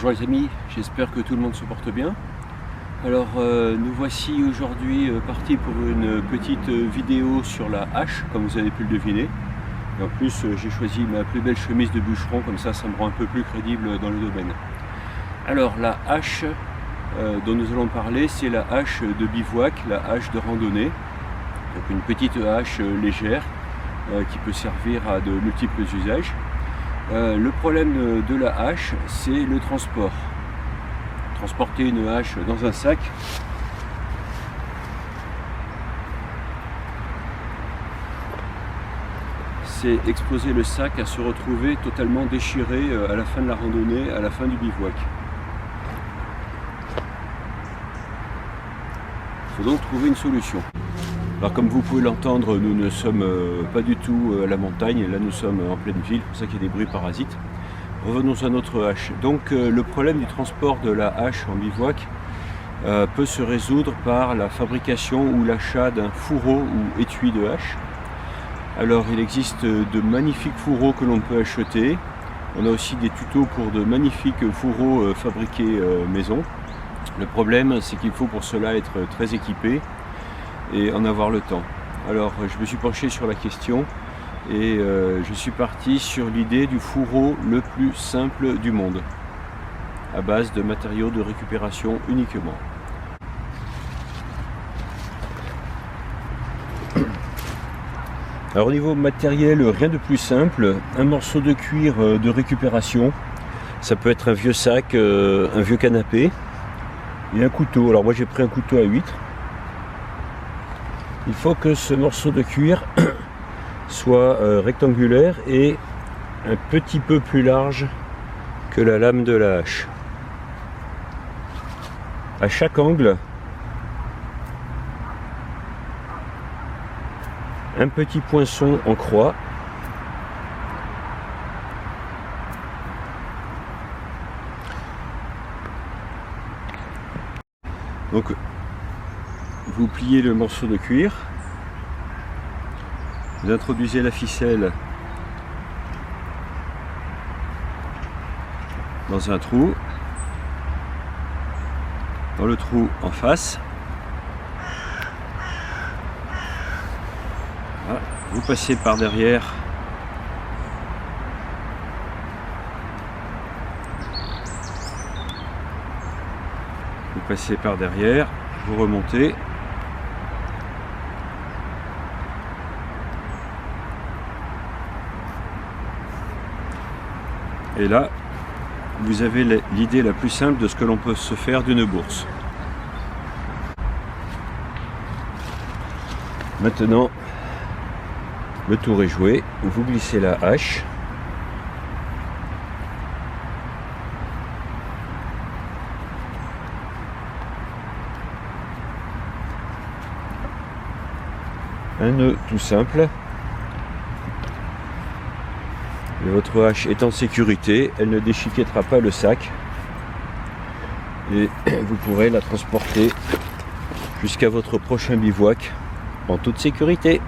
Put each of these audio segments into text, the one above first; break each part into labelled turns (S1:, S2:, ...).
S1: Bonjour les amis, j'espère que tout le monde se porte bien. Alors nous voici aujourd'hui partis pour une petite vidéo sur la hache, comme vous avez pu le deviner. Et en plus j'ai choisi ma plus belle chemise de bûcheron, comme ça me rend un peu plus crédible dans le domaine. Alors la hache dont nous allons parler, c'est la hache de bivouac, la hache de randonnée. Donc une petite hache légère qui peut servir à de multiples usages. Le problème de la hache, c'est le transport. Transporter une hache dans un sac, c'est exposer le sac à se retrouver totalement déchiré à la fin de la randonnée, à la fin du bivouac. Il faut donc trouver une solution. Alors comme vous pouvez l'entendre, nous ne sommes pas du tout à la montagne, là nous sommes en pleine ville, c'est pour ça qu'il y a des bruits parasites. Revenons à notre hache. Donc le problème du transport de la hache en bivouac peut se résoudre par la fabrication ou l'achat d'un fourreau ou étui de hache. Alors il existe de magnifiques fourreaux que l'on peut acheter. On a aussi des tutos pour de magnifiques fourreaux fabriqués maison. Le problème, c'est qu'il faut pour cela être très équipé et en avoir le temps. Alors je me suis penché sur la question et je suis parti sur l'idée du fourreau le plus simple du monde, à base de matériaux de récupération uniquement. Alors au niveau matériel, rien de plus simple, un morceau de cuir de récupération, ça peut être un vieux sac, un vieux canapé, et un couteau. Alors moi j'ai pris un couteau à huître. Il faut que ce morceau de cuir soit rectangulaire et un petit peu plus large que la lame de la hache. À chaque angle, un petit poinçon en croix. Donc vous pliez le morceau de cuir, vous introduisez la ficelle dans un trou, dans le trou en face. Voilà. Vous passez par derrière vous remontez. Et là, vous avez l'idée la plus simple de ce que l'on peut se faire d'une bourse. Maintenant, le tour est joué. Vous glissez la hache. Un nœud tout simple. Et votre hache est en sécurité, elle ne déchiquettera pas le sac et vous pourrez la transporter jusqu'à votre prochain bivouac en toute sécurité.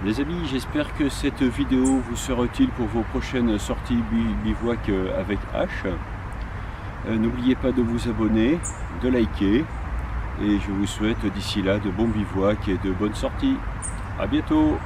S1: Les amis, j'espère que cette vidéo vous sera utile pour vos prochaines sorties bivouac avec hache. N'oubliez pas de vous abonner, de liker. Et je vous souhaite d'ici là de bons bivouacs et de bonnes sorties. À bientôt!